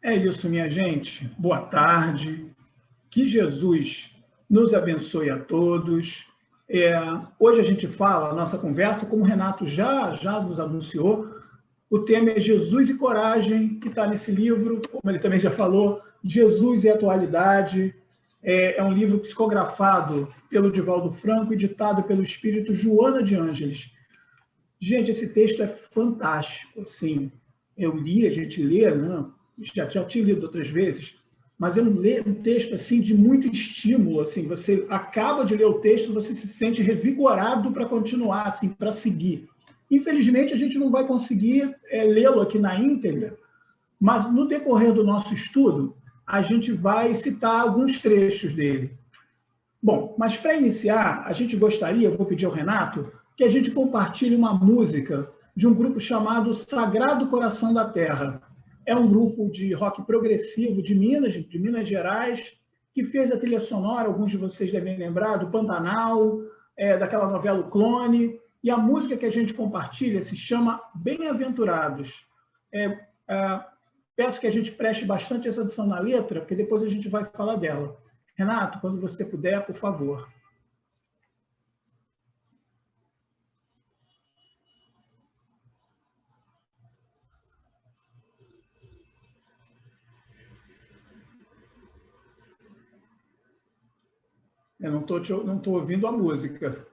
É isso, minha gente. Boa tarde. Que Jesus nos abençoe a todos. Hoje a gente fala, a nossa conversa, como o Renato já nos anunciou, o tema é Jesus e Coragem, que está nesse livro, como ele também já falou, Jesus e Atualidade. É um livro psicografado pelo Divaldo Franco e ditado pelo espírito Joana de Ângeles. Gente, esse texto é fantástico. Assim, eu li, a gente lê, né? Já tinha lido outras vezes, mas é um texto assim, de muito estímulo. Assim, você acaba de ler o texto, você se sente revigorado para continuar, assim, para seguir. Infelizmente, a gente não vai conseguir lê-lo aqui na íntegra, mas no decorrer do nosso estudo, a gente vai citar alguns trechos dele. Bom, mas para iniciar, a gente gostaria, eu vou pedir ao Renato, que a gente compartilhe uma música de um grupo chamado Sagrado Coração da Terra. É um grupo de rock progressivo de Minas Gerais, que fez a trilha sonora, alguns de vocês devem lembrar, do Pantanal, daquela novela O Clone, e a música que a gente compartilha se chama Bem-aventurados. Peço que a gente preste bastante atenção na letra, porque depois a gente vai falar dela. Renato, quando você puder, por favor. Eu não estou ouvindo a música.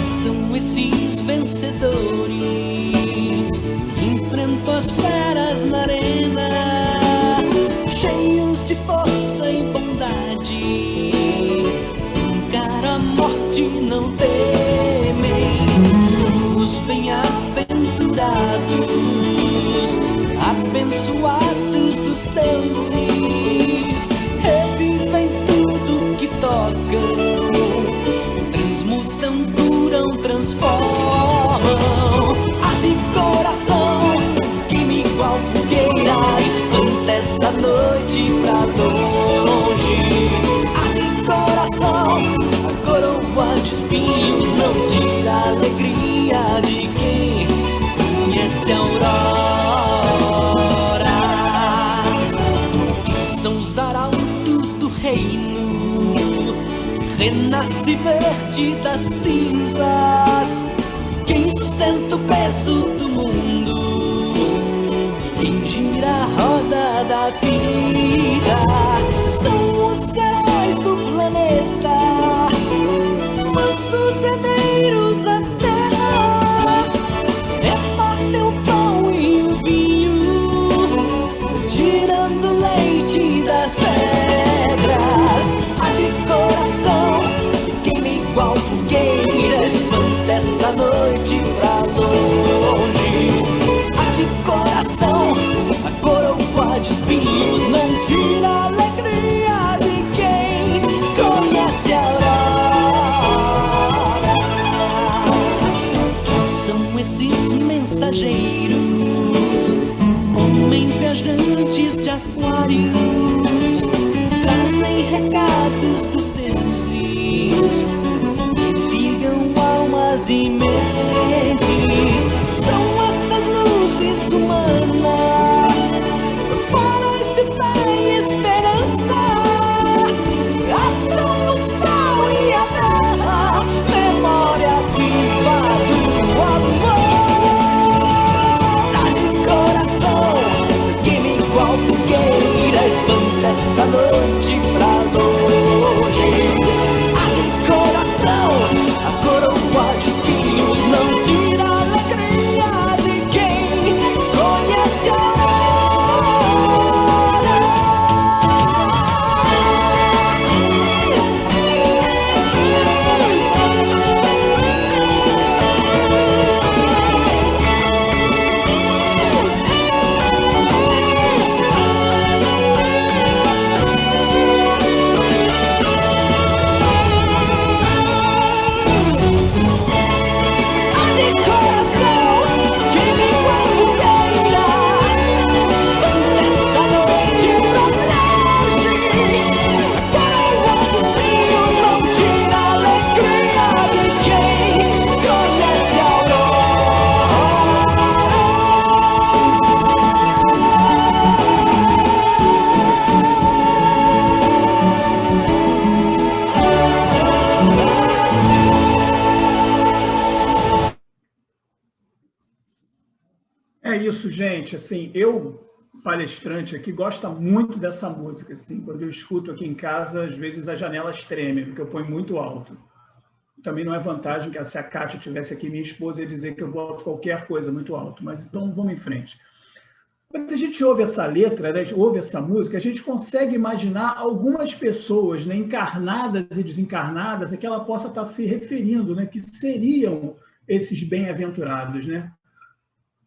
São esses vencedores que enfrentam as feras na arena, cheios de força e bondade, encaram a morte e não temem. São os bem-aventurados, abençoados dos deuses, revivem tudo que tocam, transmutam, curam, transformam. Arde coração, queima igual fogueira, espanta essa noite pra longe. Arde coração, a coroa de espinhos não tira a alegria de quem conhece a aurora. São os arautos do reino, renasce verde das cinzas, quem sustenta o peso do mundo, quem gira a roda da vida. São os heróis do planeta, mansos herdeiros da terra, repartem o pão e o vinho, tirando leite das pedras. Arde coração, queima igual fogueira, espanta essa noite pra longe. Arde coração, a coroa de espinhos não tira a alegria de quem conhece a aurora. São esses mensageiros, homens viajantes de aquários, trazem recados dos deuses, ligam almas e mentes. São essas luzes humanas, faróis de fé e esperança, abram o céu e a terra, memória viva do amor. Arde coração, queima igual fogueira, espanta essa noite pra longe. Arde coração, a coroa de espinhos não tira É isso, gente. Assim, eu, palestrante aqui, gosto muito dessa música. Assim, quando eu escuto aqui em casa, às vezes as janelas tremem, porque eu ponho muito alto. Também não é vantagem que se a Kátia tivesse aqui, minha esposa, ia dizer que eu boto qualquer coisa muito alto. Mas então vamos em frente. Quando a gente ouve essa letra, né, ouve essa música, a gente consegue imaginar algumas pessoas, né, encarnadas e desencarnadas a que ela possa estar se referindo, né, que seriam esses bem-aventurados, né?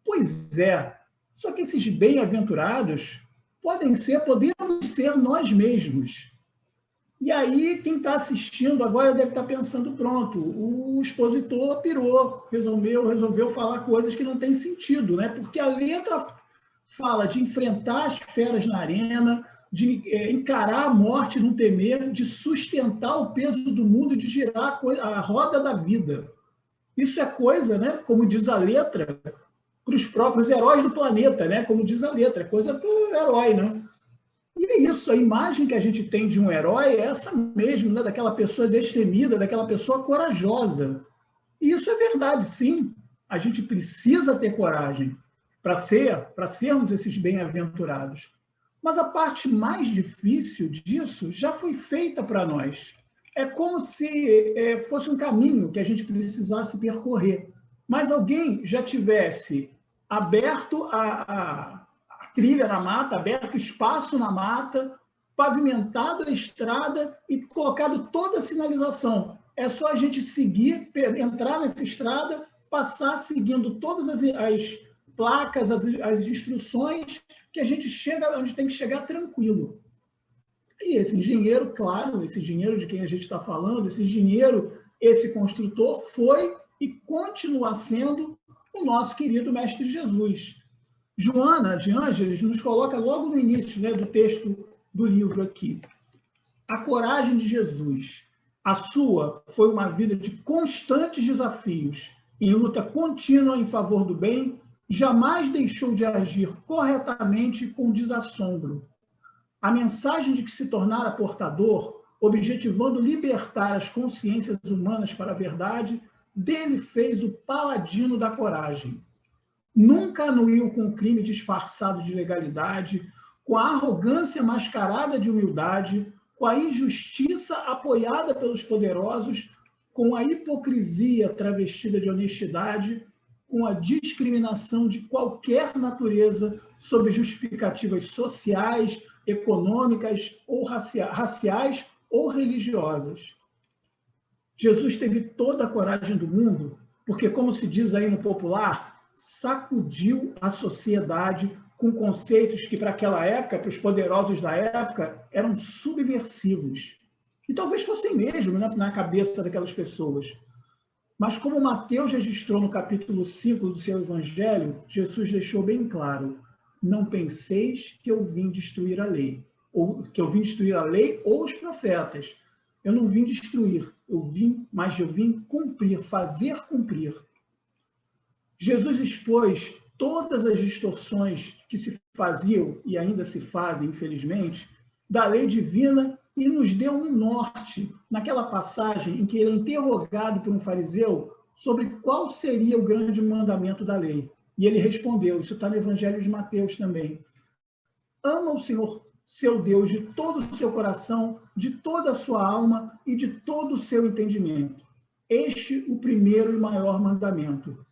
Pois é, só que esses bem-aventurados podemos ser nós mesmos. E aí, quem está assistindo agora deve estar pensando, pronto, o expositor pirou, resolveu falar coisas que não têm sentido, né? Porque a letra fala de enfrentar as feras na arena, de encarar a morte e não temer, de sustentar o peso do mundo e de girar a roda da vida. Isso é coisa, né? Como diz a letra, para os próprios heróis do planeta, né? Como diz a letra, é coisa para o herói, né? E é isso, a imagem que a gente tem de um herói é essa mesmo, né? Daquela pessoa destemida, daquela pessoa corajosa. E isso é verdade, sim. A gente precisa ter coragem para sermos esses bem-aventurados. Mas a parte mais difícil disso já foi feita para nós. É como se fosse um caminho que a gente precisasse percorrer. Mas alguém já tivesse aberto a trilha na mata, aberto espaço na mata, pavimentado a estrada e colocado toda a sinalização. É só a gente seguir, entrar nessa estrada, passar seguindo todas as placas, as instruções, que a gente chega onde tem que chegar tranquilo. E esse engenheiro, claro, esse engenheiro de quem a gente está falando, esse engenheiro, esse construtor, foi e continua sendo o nosso querido Mestre Jesus. Joana de Ângeles nos coloca logo no início, né, do texto do livro aqui. A coragem de Jesus. A sua foi uma vida de constantes desafios, em luta contínua em favor do bem, jamais deixou de agir corretamente com desassombro. A mensagem de que se tornara portador, objetivando libertar as consciências humanas para a verdade, dele fez o paladino da coragem. Nunca anuiu com o crime disfarçado de legalidade, com a arrogância mascarada de humildade, com a injustiça apoiada pelos poderosos, com a hipocrisia travestida de honestidade, com a discriminação de qualquer natureza sob justificativas sociais, econômicas ou raciais ou religiosas. Jesus teve toda a coragem do mundo, porque, como se diz aí no popular, sacudiu a sociedade com conceitos que, para aquela época, para os poderosos da época, eram subversivos. E talvez fossem mesmo, né, na cabeça daquelas pessoas. Mas como Mateus registrou no capítulo 5 do seu evangelho, Jesus deixou bem claro: não penseis que eu vim destruir a lei, ou que eu vim destruir a lei ou os profetas. Eu não vim destruir, mas eu vim cumprir, fazer cumprir. Jesus expôs todas as distorções que se faziam e ainda se fazem, infelizmente, da lei divina e nos deu um norte naquela passagem em que ele é interrogado por um fariseu sobre qual seria o grande mandamento da lei. E ele respondeu, isso está no Evangelho de Mateus também: ama o Senhor, seu Deus, de todo o seu coração, de toda a sua alma e de todo o seu entendimento. Este o primeiro e maior mandamento.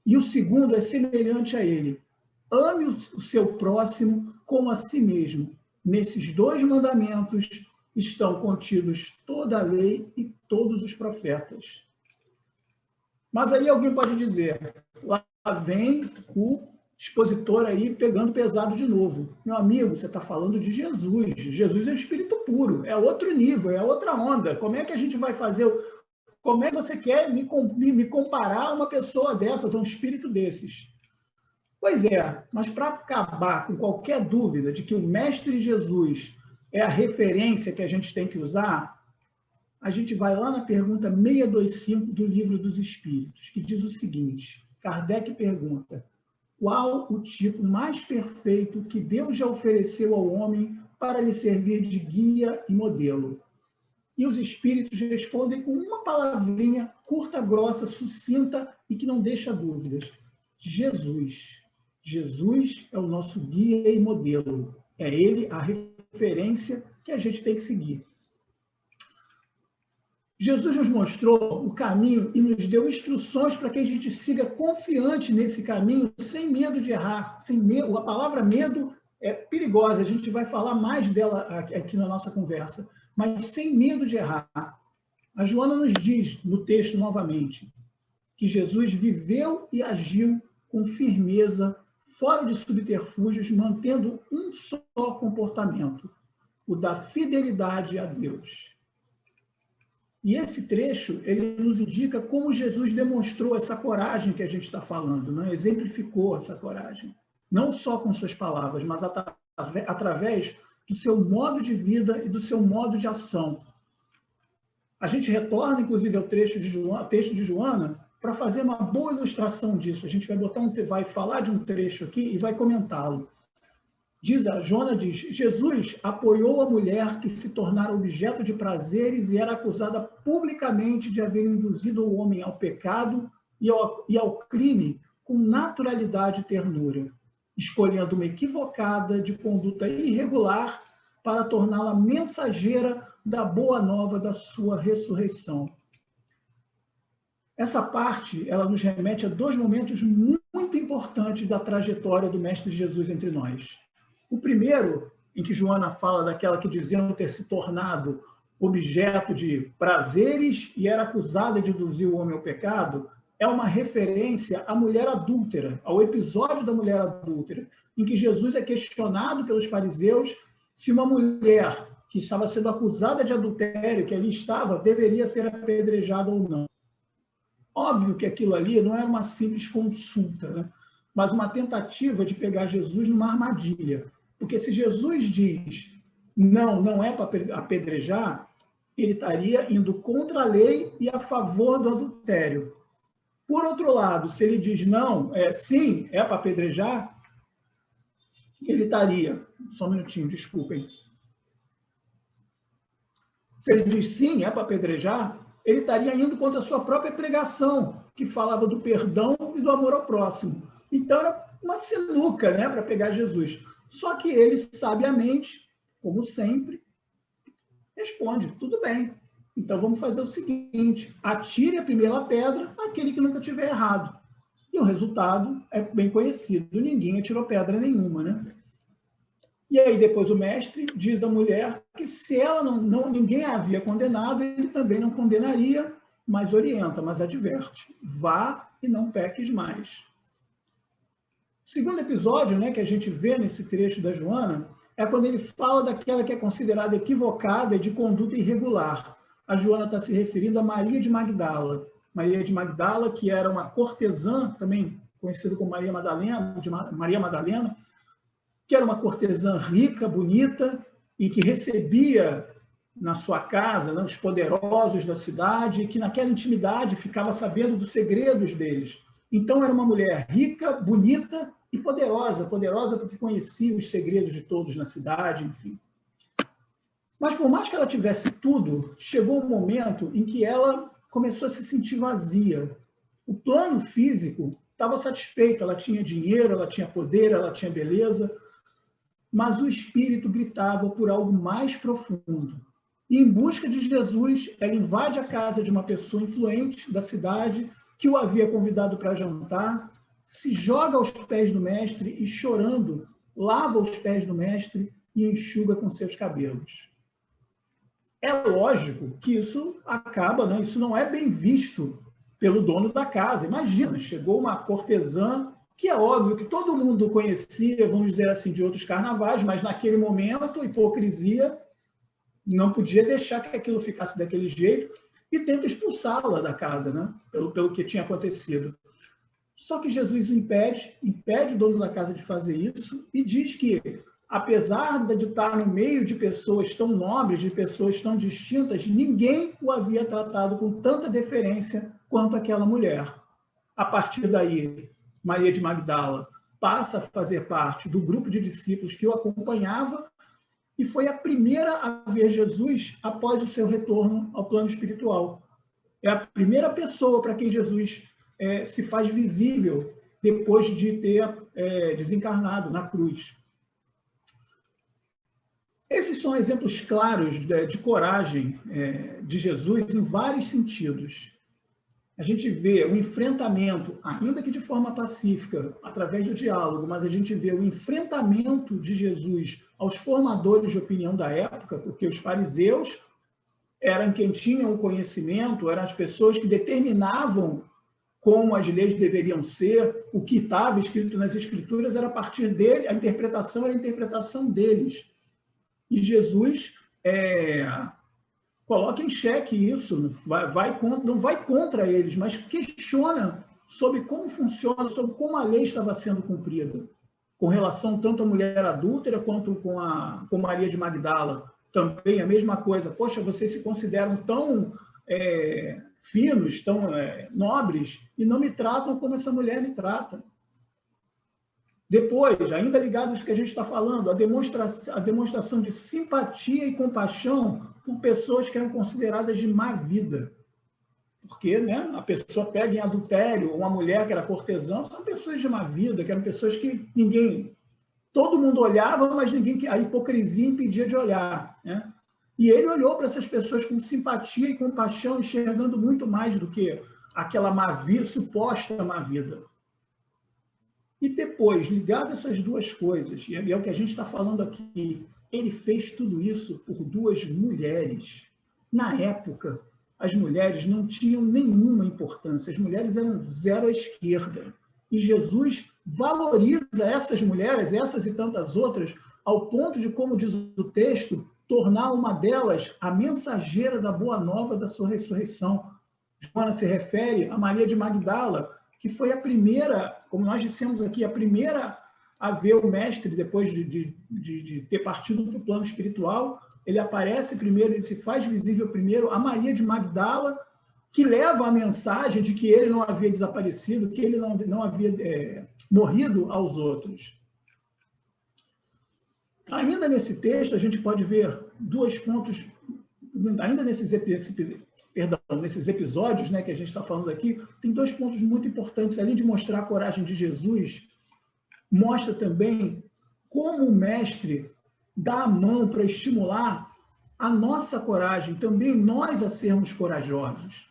E o segundo é semelhante a ele: ame o seu próximo como a si mesmo. Nesses dois mandamentos estão contidos toda a lei e todos os profetas. Mas aí alguém pode dizer, lá vem o expositor aí pegando pesado de novo. Meu amigo, você está falando de Jesus. Jesus é o Espírito puro, é outro nível, é outra onda. Como é que a gente vai fazer? Como é que você quer me comparar a uma pessoa dessas, a um espírito desses? Pois é, mas para acabar com qualquer dúvida de que o Mestre Jesus é a referência que a gente tem que usar, a gente vai lá na pergunta 625 do Livro dos Espíritos, que diz o seguinte: Kardec pergunta: qual o tipo mais perfeito que Deus já ofereceu ao homem para lhe servir de guia e modelo? E os espíritos respondem com uma palavrinha curta, grossa, sucinta e que não deixa dúvidas: Jesus. Jesus é o nosso guia e modelo. É ele a referência que a gente tem que seguir. Jesus nos mostrou o caminho e nos deu instruções para que a gente siga confiante nesse caminho, sem medo de errar, sem medo. A palavra medo é perigosa, a gente vai falar mais dela aqui na nossa conversa, mas sem medo de errar. A Joana nos diz, no texto novamente, que Jesus viveu e agiu com firmeza, fora de subterfúgios, mantendo um só comportamento, o da fidelidade a Deus. E esse trecho, ele nos indica como Jesus demonstrou essa coragem que a gente está falando, né? Exemplificou essa coragem, não só com suas palavras, mas através do seu modo de vida e do seu modo de ação. A gente retorna, inclusive, ao texto de Joana, para fazer uma boa ilustração disso. A gente vai falar de um trecho aqui e vai comentá-lo. Joana diz, Jesus apoiou a mulher que se tornara objeto de prazeres e era acusada publicamente de haver induzido o homem ao pecado e ao crime com naturalidade e ternura, escolhendo uma equivocada de conduta irregular para torná-la mensageira da boa nova da sua ressurreição. Essa parte, ela nos remete a dois momentos muito importantes da trajetória do Mestre Jesus entre nós. O primeiro, em que Joana fala daquela que diziam ter se tornado objeto de prazeres e era acusada de induzir o homem ao pecado, é uma referência à mulher adúltera, ao episódio da mulher adúltera, em que Jesus é questionado pelos fariseus se uma mulher que estava sendo acusada de adultério, que ali estava, deveria ser apedrejada ou não. Óbvio que aquilo ali não era uma simples consulta, né? Mas uma tentativa de pegar Jesus numa armadilha. Porque se Jesus diz, não é para apedrejar, ele estaria indo contra a lei e a favor do adultério. Por outro lado, se ele diz sim, é para apedrejar, ele estaria... Só um minutinho, desculpem. Se ele diz sim, é para apedrejar, ele estaria indo contra a sua própria pregação, que falava do perdão e do amor ao próximo. Então, era uma sinuca, né, para pegar Jesus. Só que ele, sabiamente, como sempre, responde, tudo bem. Então, vamos fazer o seguinte, atire a primeira pedra aquele que nunca tiver errado. E o resultado é bem conhecido, ninguém atirou pedra nenhuma, né? E aí, depois o mestre diz à mulher que se ela ninguém a havia condenado, ele também não condenaria, mas orienta, mas adverte. Vá e não peques mais. O segundo episódio, né, que a gente vê nesse trecho da Joana é quando ele fala daquela que é considerada equivocada e de conduta irregular. A Joana está se referindo a Maria de Magdala. Maria de Magdala, que era uma cortesã, também conhecida como Maria Madalena, que era uma cortesã rica, bonita, e que recebia na sua casa, né, os poderosos da cidade, e que naquela intimidade ficava sabendo dos segredos deles. Então, era uma mulher rica, bonita e poderosa porque conhecia os segredos de todos na cidade, enfim. Mas, por mais que ela tivesse tudo, chegou um momento em que ela começou a se sentir vazia. O plano físico estava satisfeito, ela tinha dinheiro, ela tinha poder, ela tinha beleza, mas o espírito gritava por algo mais profundo. E, em busca de Jesus, ela invade a casa de uma pessoa influente da cidade, que o havia convidado para jantar, se joga aos pés do mestre e, chorando, lava os pés do mestre e enxuga com seus cabelos. É lógico que isso acaba, né? Isso não é bem visto pelo dono da casa. Imagina, chegou uma cortesã, que é óbvio que todo mundo conhecia, vamos dizer assim, de outros carnavais, mas naquele momento, hipocrisia, não podia deixar que aquilo ficasse daquele jeito, e tenta expulsá-la da casa, né? Pelo que tinha acontecido. Só que Jesus o impede o dono da casa de fazer isso e diz que, apesar de estar no meio de pessoas tão nobres, de pessoas tão distintas, ninguém o havia tratado com tanta deferência quanto aquela mulher. A partir daí, Maria de Magdala passa a fazer parte do grupo de discípulos que o acompanhava e foi a primeira a ver Jesus após o seu retorno ao plano espiritual. É a primeira pessoa para quem Jesus se faz visível depois de ter desencarnado na cruz. Esses são exemplos claros de coragem de Jesus em vários sentidos. A gente vê o enfrentamento, ainda que de forma pacífica, através do diálogo, mas a gente vê o enfrentamento de Jesus aos formadores de opinião da época, porque os fariseus eram quem tinham o conhecimento, eram as pessoas que determinavam como as leis deveriam ser, o que estava escrito nas Escrituras era a partir dele, a interpretação era a interpretação deles. E Jesus coloca em xeque isso, não vai contra eles, mas questiona sobre como funciona, sobre como a lei estava sendo cumprida, com relação tanto à mulher adúltera quanto com Maria de Magdala. Também a mesma coisa. Poxa, vocês se consideram tão finos, tão nobres, e não me tratam como essa mulher me trata. Depois, ainda ligado a isso que a gente está falando, a demonstração de simpatia e compaixão por pessoas que eram consideradas de má vida. Porque a pessoa pega em adultério uma mulher que era cortesã, são pessoas de má vida, que eram pessoas que todo mundo olhava, mas a hipocrisia impedia de olhar. Né? E ele olhou para essas pessoas com simpatia e compaixão, enxergando muito mais do que aquela má vida, suposta má vida. E depois, ligado a essas duas coisas, e é o que a gente está falando aqui, ele fez tudo isso por duas mulheres. Na época, as mulheres não tinham nenhuma importância, as mulheres eram zero à esquerda. E Jesus valoriza essas mulheres, essas e tantas outras, ao ponto de, como diz o texto, tornar uma delas a mensageira da boa nova da sua ressurreição. Joana se refere a Maria de Magdala, que foi a primeira, como nós dissemos aqui, a primeira a ver o mestre depois de ter partido para o plano espiritual. Ele aparece primeiro, ele se faz visível primeiro a Maria de Magdala, que leva a mensagem de que ele não havia desaparecido, que ele não havia morrido aos outros. Ainda nesse texto, a gente pode ver dois pontos, ainda nesses episódios, né, que a gente está falando aqui, tem dois pontos muito importantes. Além de mostrar a coragem de Jesus, mostra também como o mestre dá a mão para estimular a nossa coragem, também nós a sermos corajosos.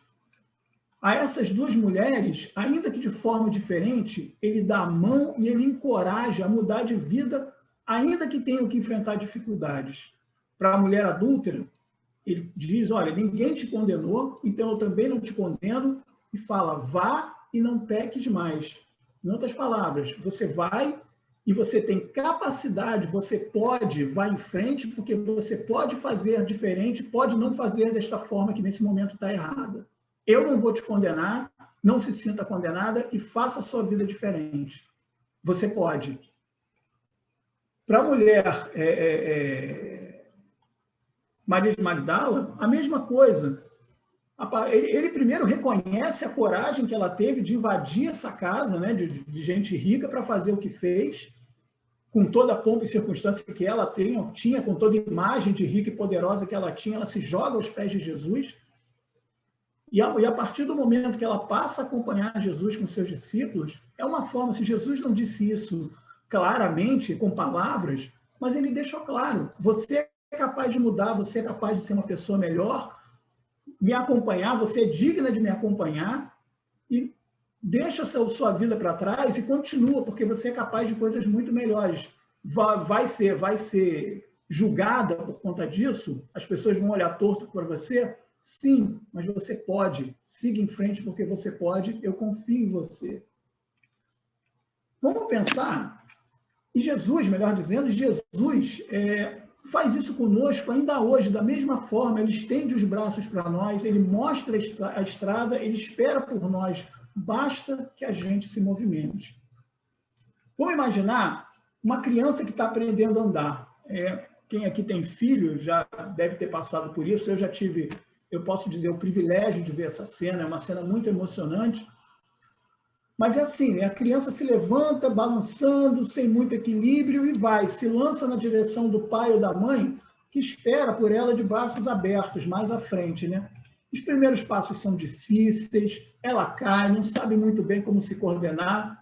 A essas duas mulheres, ainda que de forma diferente, ele dá a mão e ele encoraja a mudar de vida, ainda que tenham que enfrentar dificuldades. Para a mulher adúltera, ele diz, olha, ninguém te condenou, então eu também não te condeno, e fala, vá e não peques mais. Em outras palavras, você vai e você tem capacidade, você pode, vai em frente, porque você pode fazer diferente, pode não fazer desta forma que nesse momento está errada. Eu não vou te condenar, não se sinta condenada e faça a sua vida diferente. Você pode. Para a mulher Maria de Magdala, a mesma coisa. Ele primeiro reconhece a coragem que ela teve de invadir essa casa, né, de gente rica para fazer o que fez, com toda a pompa e circunstância que ela tinha, com toda a imagem de rica e poderosa que ela tinha, ela se joga aos pés de Jesus. E a partir do momento que ela passa a acompanhar Jesus com seus discípulos, é uma forma, se Jesus não disse isso claramente, com palavras, mas ele deixou claro, você é capaz de mudar, você é capaz de ser uma pessoa melhor, me acompanhar, você é digna de me acompanhar, e deixa a sua vida para trás e continua, porque você é capaz de coisas muito melhores. Vai ser julgada por conta disso? As pessoas vão olhar torto para você? Sim, mas você pode. Siga em frente porque você pode. Eu confio em você. Vamos pensar. E Jesus, melhor dizendo, Jesus faz isso conosco ainda hoje, da mesma forma. Ele estende os braços para nós, ele mostra a estrada, ele espera por nós. Basta que a gente se movimente. Vamos imaginar uma criança que está aprendendo a andar. Quem aqui tem filho já deve ter passado por isso. Eu posso dizer, o privilégio de ver essa cena, é uma cena muito emocionante. Mas é assim, né? A criança se levanta, balançando, sem muito equilíbrio, e se lança na direção do pai ou da mãe, que espera por ela de braços abertos, mais à frente, né? Os primeiros passos são difíceis, ela cai, não sabe muito bem como se coordenar,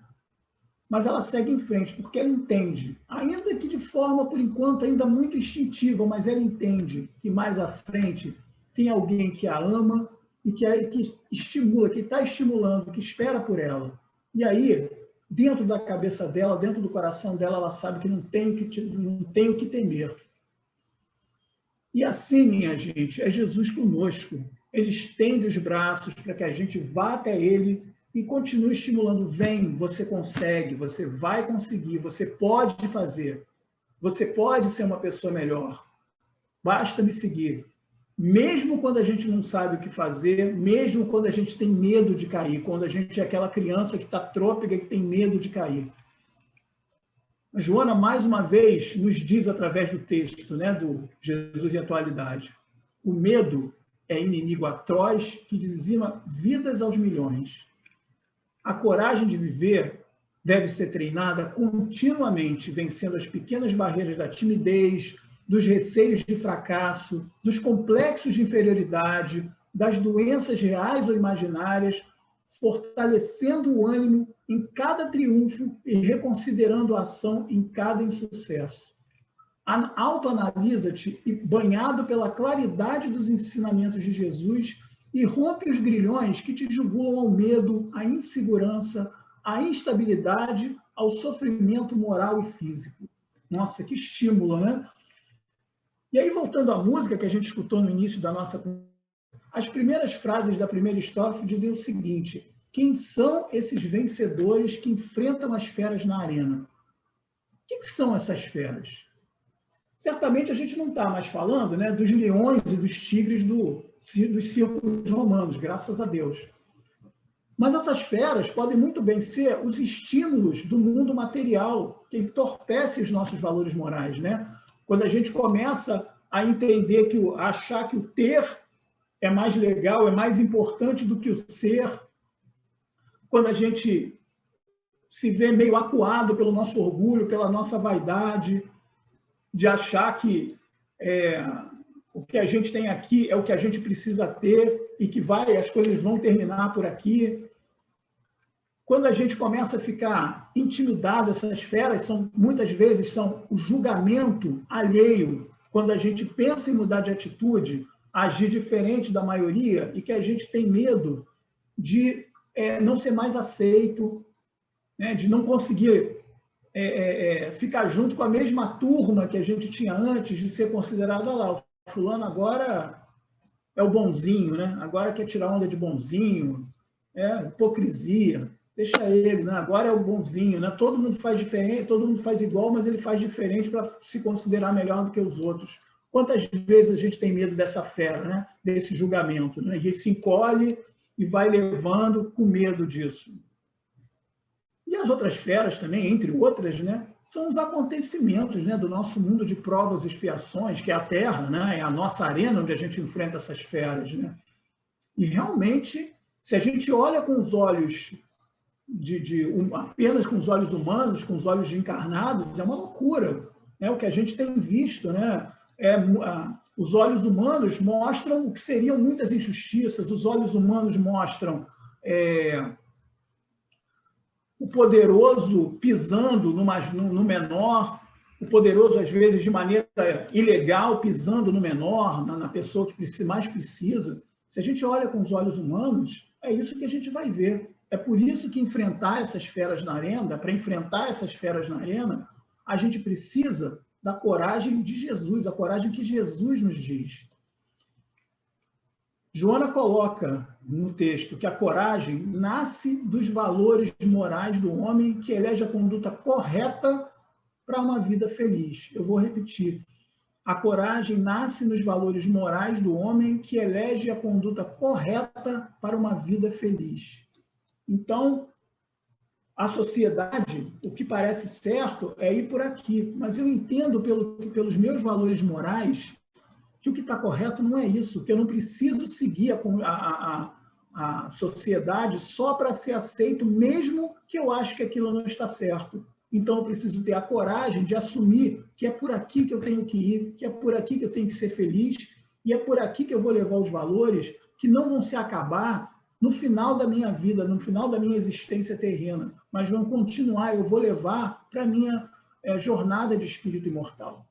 mas ela segue em frente, porque ela entende, ainda que de forma, por enquanto, ainda muito instintiva, mas ela entende que mais à frente tem alguém que a ama e que estimula, que está estimulando, que espera por ela. E aí, dentro da cabeça dela, dentro do coração dela, ela sabe que não tem o que temer. E assim, minha gente, é Jesus conosco. Ele estende os braços para que a gente vá até ele e continue estimulando. Vem, você consegue, você vai conseguir, você pode fazer, você pode ser uma pessoa melhor. Basta me seguir. Mesmo quando a gente não sabe o que fazer, mesmo quando a gente tem medo de cair, quando a gente é aquela criança que está trôpega, que tem medo de cair. A Joana, mais uma vez, nos diz através do texto, né, do Jesus e Atualidade, o medo é inimigo atroz que dizima vidas aos milhões. A coragem de viver deve ser treinada continuamente, vencendo as pequenas barreiras da timidez, dos receios de fracasso, dos complexos de inferioridade, das doenças reais ou imaginárias, fortalecendo o ânimo em cada triunfo e reconsiderando a ação em cada insucesso. Autoanalisa-te e, banhado pela claridade dos ensinamentos de Jesus, e rompe os grilhões que te jugulam ao medo, à insegurança, à instabilidade, ao sofrimento moral e físico. Nossa, que estímulo, né? E aí, voltando à música que a gente escutou no início da nossa... As primeiras frases da primeira estrofe dizem o seguinte: quem são esses vencedores que enfrentam as feras na arena? O que são essas feras? Certamente a gente não está mais falando, né, dos leões e dos tigres dos circos romanos, graças a Deus. Mas essas feras podem muito bem ser os estímulos do mundo material, que entorpece os nossos valores morais, né? Quando a gente começa a entender, a achar que o ter é mais legal, é mais importante do que o ser, quando a gente se vê meio acuado pelo nosso orgulho, pela nossa vaidade, de achar que o que a gente tem aqui é o que a gente precisa ter e que as coisas vão terminar por aqui. Quando a gente começa a ficar intimidado, essas feras muitas vezes são o julgamento alheio, quando a gente pensa em mudar de atitude, agir diferente da maioria e que a gente tem medo de não ser mais aceito, né, de não conseguir ficar junto com a mesma turma que a gente tinha antes, de ser considerado, olha lá, o fulano agora é o bonzinho, né? Agora quer tirar onda de bonzinho, hipocrisia, deixa ele, né? Agora é o bonzinho, né? Todo mundo faz diferente, todo mundo faz igual, mas ele faz diferente para se considerar melhor do que os outros. Quantas vezes a gente tem medo dessa fera, né? Desse julgamento, né? E ele se encolhe e vai levando com medo disso. E as outras feras também, entre outras, né, são os acontecimentos, né, do nosso mundo de provas e expiações, que é a Terra, né, é a nossa arena onde a gente enfrenta essas feras. Né? E realmente, se a gente olha com os olhos apenas com os olhos humanos, com os olhos de encarnados, é uma loucura. Né? O que a gente tem visto, né, os olhos humanos mostram o que seriam muitas injustiças, os olhos humanos mostram o poderoso pisando no menor, o poderoso, às vezes, de maneira ilegal, pisando no menor, na pessoa que mais precisa. Se a gente olha com os olhos humanos, é isso que a gente vai ver. É por isso que enfrentar essas feras na arena, para enfrentar essas feras na arena, a gente precisa da coragem de Jesus, a coragem que Jesus nos diz. Joana coloca no texto que a coragem nasce dos valores morais do homem que elege a conduta correta para uma vida feliz. Eu vou repetir. A coragem nasce nos valores morais do homem que elege a conduta correta para uma vida feliz. Então, a sociedade, o que parece certo é ir por aqui, mas eu entendo pelos meus valores morais que o que está correto não é isso, que eu não preciso seguir a sociedade só para ser aceito, mesmo que eu ache que aquilo não está certo. Então, eu preciso ter a coragem de assumir que é por aqui que eu tenho que ir, que é por aqui que eu tenho que ser feliz, e é por aqui que eu vou levar os valores que não vão se acabar no final da minha vida, no final da minha existência terrena. mas vão continuar, eu vou levar para a minha jornada de espírito imortal.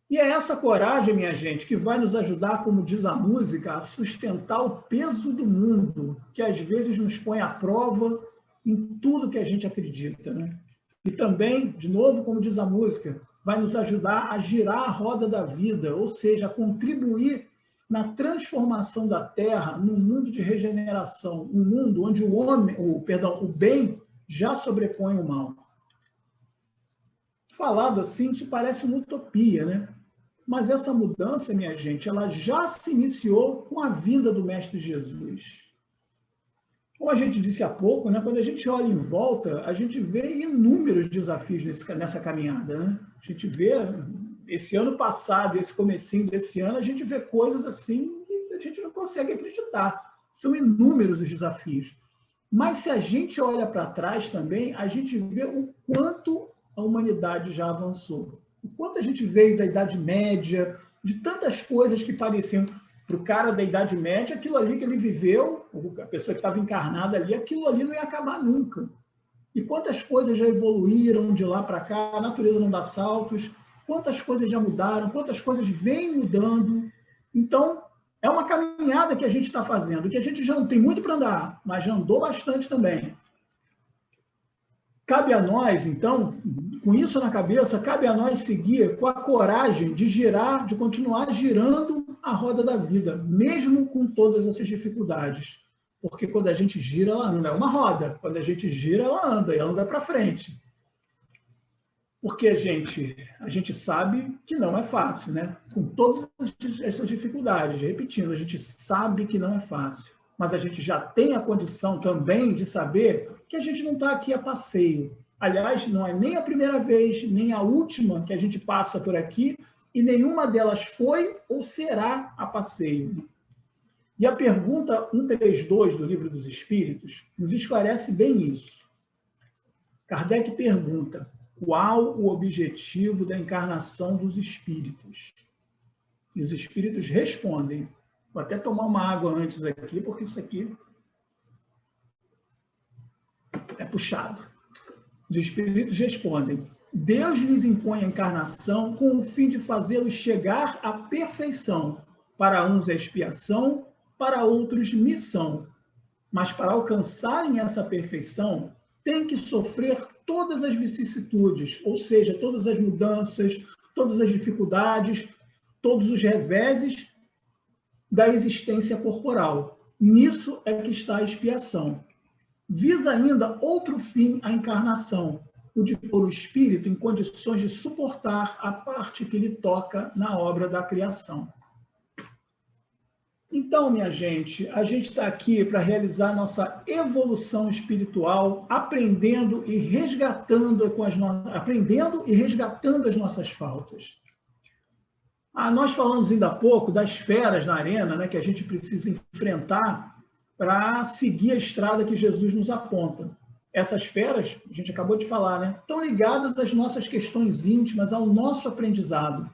E é essa coragem, minha gente, que vai nos ajudar, como diz a música, a sustentar o peso do mundo, que às vezes nos põe à prova em tudo que a gente acredita, né? E também, de novo, como diz a música, vai nos ajudar a girar a roda da vida, ou seja, a contribuir na transformação da Terra num mundo de regeneração, um mundo onde o bem já sobrepõe o mal. Falado assim, isso parece uma utopia, né? Mas essa mudança, minha gente, ela já se iniciou com a vinda do Mestre Jesus. Como a gente disse há pouco, né, quando a gente olha em volta, a gente vê inúmeros desafios nessa caminhada, né? A gente vê, esse ano passado, esse comecinho desse ano, a gente vê coisas assim que a gente não consegue acreditar. São inúmeros os desafios. Mas se a gente olha para trás também, a gente vê o quanto a humanidade já avançou. O quanto a gente veio da Idade Média, de tantas coisas que pareciam... Para o cara da Idade Média, aquilo ali que ele viveu, a pessoa que estava encarnada ali, aquilo ali não ia acabar nunca. E quantas coisas já evoluíram de lá para cá, a natureza não dá saltos, quantas coisas já mudaram, quantas coisas vêm mudando. Então, é uma caminhada que a gente está fazendo, que a gente já não tem muito para andar, mas já andou bastante também. Cabe a nós, então, com isso na cabeça, cabe a nós seguir com a coragem de girar, de continuar girando a roda da vida, mesmo com todas essas dificuldades. Porque quando a gente gira, ela anda. É uma roda. Quando a gente gira, ela anda para frente. Porque a gente sabe que não é fácil, né? Com todas essas dificuldades. Repetindo, a gente sabe que não é fácil. Mas a gente já tem a condição também de saber que a gente não está aqui a passeio. Aliás, não é nem a primeira vez, nem a última que a gente passa por aqui, e nenhuma delas foi ou será a passeio. E a pergunta 132 do Livro dos Espíritos nos esclarece bem isso. Kardec pergunta: qual o objetivo da encarnação dos espíritos? E os espíritos respondem. Vou até tomar uma água antes aqui, porque isso aqui é puxado. Os espíritos respondem: Deus lhes impõe a encarnação com o fim de fazê-los chegar à perfeição. Para uns é expiação, para outros missão. Mas para alcançarem essa perfeição, têm que sofrer todas as vicissitudes, ou seja, todas as mudanças, todas as dificuldades, todos os reveses da existência corporal. Nisso é que está a expiação. Visa ainda outro fim a encarnação, o de pôr o espírito em condições de suportar a parte que lhe toca na obra da criação. Então, minha gente, a gente está aqui para realizar nossa evolução espiritual, aprendendo e resgatando as nossas faltas. Nós falamos ainda há pouco das feras na arena, né, que a gente precisa enfrentar para seguir a estrada que Jesus nos aponta. Essas feras, a gente acabou de falar, né, estão ligadas às nossas questões íntimas, ao nosso aprendizado.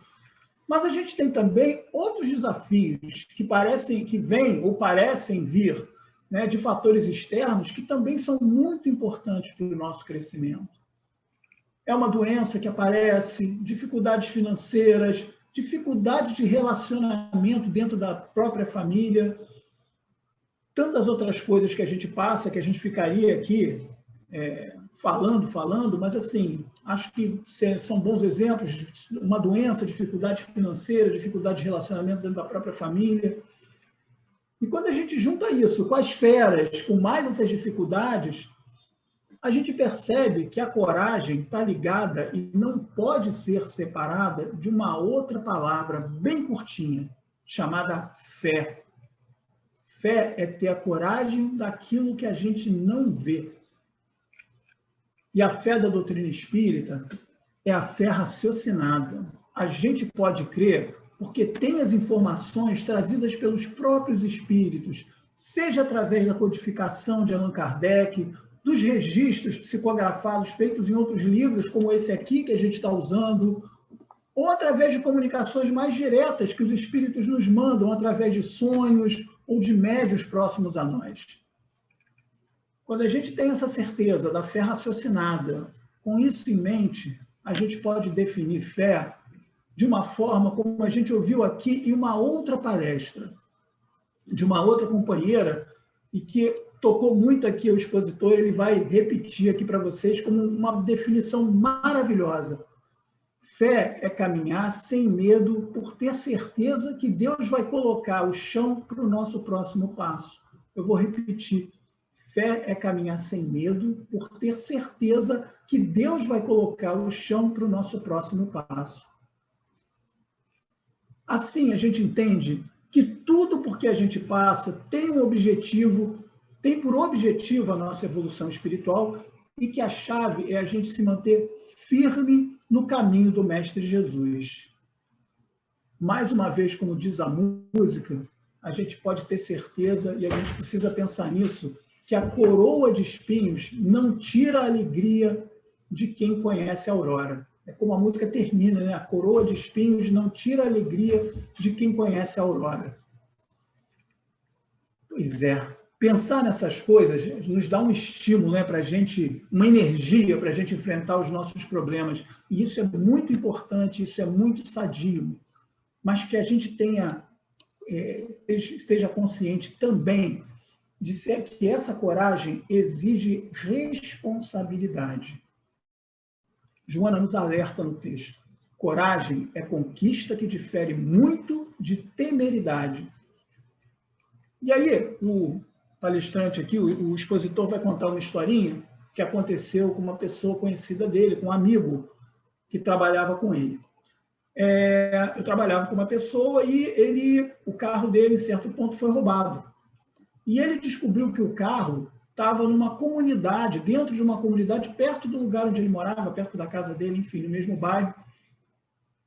Mas a gente tem também outros desafios que parecem vir, né, de fatores externos que também são muito importantes para o nosso crescimento. É uma doença que aparece, dificuldades financeiras, dificuldades de relacionamento dentro da própria família, tantas outras coisas que a gente passa, que a gente ficaria aqui falando, mas assim, acho que são bons exemplos de uma doença, dificuldade financeira, dificuldade de relacionamento dentro da própria família. E quando a gente junta isso com as feras, com mais essas dificuldades, a gente percebe que a coragem está ligada e não pode ser separada de uma outra palavra bem curtinha, chamada fé. Fé é ter a coragem daquilo que a gente não vê. E a fé da doutrina espírita é a fé raciocinada. A gente pode crer porque tem as informações trazidas pelos próprios espíritos, seja através da codificação de Allan Kardec, dos registros psicografados feitos em outros livros, como esse aqui que a gente está usando, ou através de comunicações mais diretas que os espíritos nos mandam, através de sonhos ou de médiuns próximos a nós. Quando a gente tem essa certeza da fé raciocinada, com isso em mente, a gente pode definir fé de uma forma como a gente ouviu aqui em uma outra palestra, de uma outra companheira, e que tocou muito aqui o expositor, ele vai repetir aqui para vocês como uma definição maravilhosa. Fé é caminhar sem medo por ter certeza que Deus vai colocar o chão para o nosso próximo passo. Eu vou repetir. Fé é caminhar sem medo por ter certeza que Deus vai colocar o chão para o nosso próximo passo. Assim, a gente entende que tudo por que a gente passa tem um objetivo, tem por objetivo a nossa evolução espiritual e que a chave é a gente se manter firme no caminho do Mestre Jesus. Mais uma vez, como diz a música, a gente pode ter certeza, e a gente precisa pensar nisso, que a coroa de espinhos não tira a alegria de quem conhece a aurora. É como a música termina, né? A coroa de espinhos não tira a alegria de quem conhece a aurora. Pois é, pensar nessas coisas nos dá um estímulo, né, para a gente, uma energia para a gente enfrentar os nossos problemas. E isso é muito importante, isso é muito sadio. Mas que a gente esteja consciente também de ser que essa coragem exige responsabilidade. Joana nos alerta no texto. Coragem é conquista que difere muito de temeridade. E aí, o palestrante aqui, o expositor vai contar uma historinha que aconteceu com uma pessoa conhecida dele, com um amigo que trabalhava com ele. Eu trabalhava com uma pessoa e o carro dele, em certo ponto, foi roubado. E ele descobriu que o carro estava numa comunidade, dentro de uma comunidade, perto do lugar onde ele morava, perto da casa dele, enfim, no mesmo bairro.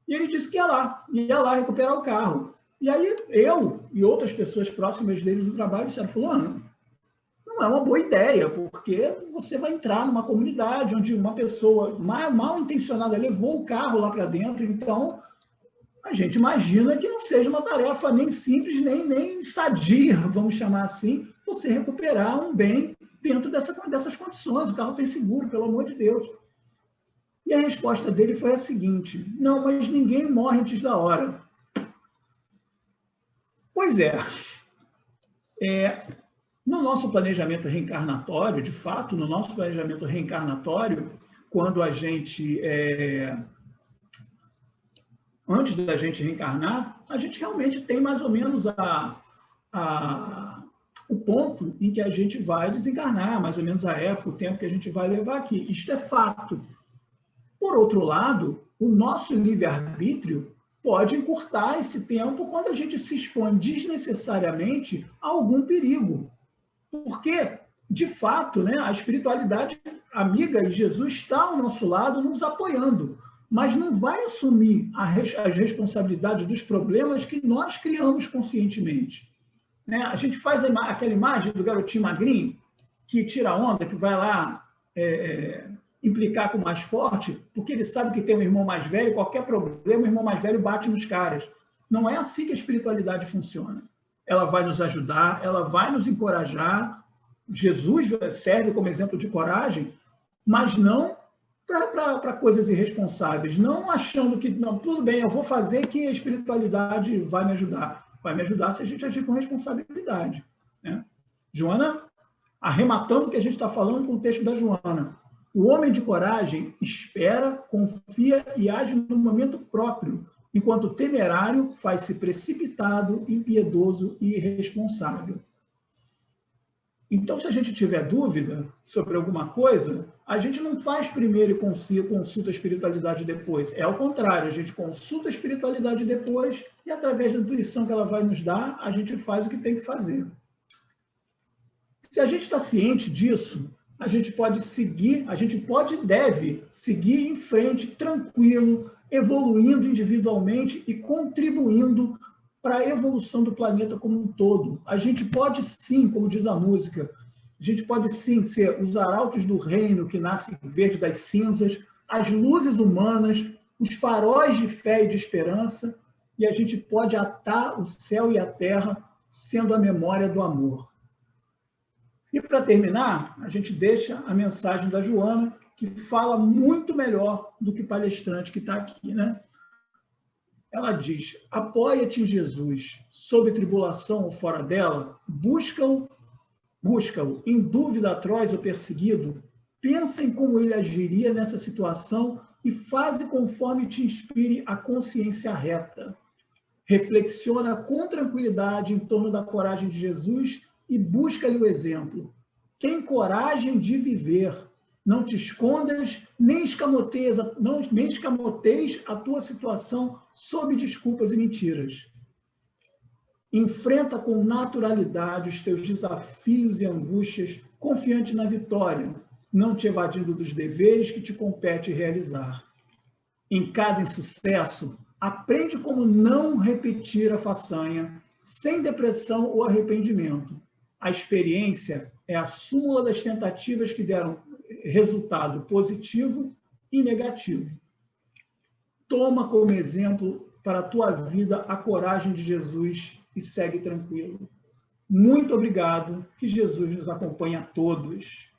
E ele disse que ia lá recuperar o carro. E aí eu e outras pessoas próximas dele do trabalho disseram, fulano, não é uma boa ideia, porque você vai entrar numa comunidade onde uma pessoa mal intencionada levou o carro lá para dentro, então a gente imagina que não seja uma tarefa nem simples, nem sadia, vamos chamar assim, você recuperar um bem dentro dessas condições. O carro tem seguro, pelo amor de Deus. E a resposta dele foi a seguinte, não, mas ninguém morre antes da hora. Pois é, no nosso planejamento reencarnatório, de fato, no nosso planejamento reencarnatório, quando a gente... antes da gente reencarnar, a gente realmente tem mais ou menos o ponto em que a gente vai desencarnar, mais ou menos a época, o tempo que a gente vai levar aqui. Isto é fato. Por outro lado, o nosso livre-arbítrio pode encurtar esse tempo quando a gente se expõe desnecessariamente a algum perigo. Porque, de fato, né, a espiritualidade amiga e Jesus está ao nosso lado, nos apoiando, mas não vai assumir as responsabilidades dos problemas que nós criamos conscientemente. Né? A gente faz aquela imagem do garotinho magrinho que tira onda, que vai lá implicar com o mais forte, porque ele sabe que tem um irmão mais velho, qualquer problema, o irmão mais velho bate nos caras. Não é assim que a espiritualidade funciona. Ela vai nos ajudar, ela vai nos encorajar. Jesus serve como exemplo de coragem, mas não para coisas irresponsáveis, não achando que, não, tudo bem, eu vou fazer que a espiritualidade vai me ajudar. Vai me ajudar se a gente agir com responsabilidade. Né? Joana, arrematando o que a gente está falando com o texto da Joana. O homem de coragem espera, confia e age no momento próprio, enquanto o temerário faz-se precipitado, impiedoso e irresponsável. Então, se a gente tiver dúvida sobre alguma coisa, a gente não faz primeiro e consulta a espiritualidade depois. É ao contrário, a gente consulta a espiritualidade depois e, através da intuição que ela vai nos dar, a gente faz o que tem que fazer. Se a gente está ciente disso, a gente pode seguir, a gente pode e deve seguir em frente, tranquilo, evoluindo individualmente e contribuindo para a evolução do planeta como um todo. A gente pode sim, como diz a música, a gente pode sim ser os arautos do reino que nascem verde das cinzas, as luzes humanas, os faróis de fé e de esperança, e a gente pode atar o céu e a terra sendo a memória do amor. E para terminar, a gente deixa a mensagem da Joana, que fala muito melhor do que o palestrante que está aqui, né? Ela diz: apoia-te em Jesus, sob tribulação ou fora dela, busca-o, em dúvida atroz ou perseguido, pensa em como ele agiria nessa situação e faze conforme te inspire a consciência reta. Reflexiona com tranquilidade em torno da coragem de Jesus e busca-lhe o exemplo. Tem coragem de viver. Não te escondas, nem escamoteis a tua situação sob desculpas e mentiras. Enfrenta com naturalidade os teus desafios e angústias, confiante na vitória, não te evadindo dos deveres que te compete realizar. Em cada insucesso, aprende como não repetir a façanha, sem depressão ou arrependimento. A experiência é a súmula das tentativas que deram resultado positivo e negativo. Toma como exemplo para a tua vida a coragem de Jesus e segue tranquilo. Muito obrigado, que Jesus nos acompanhe a todos.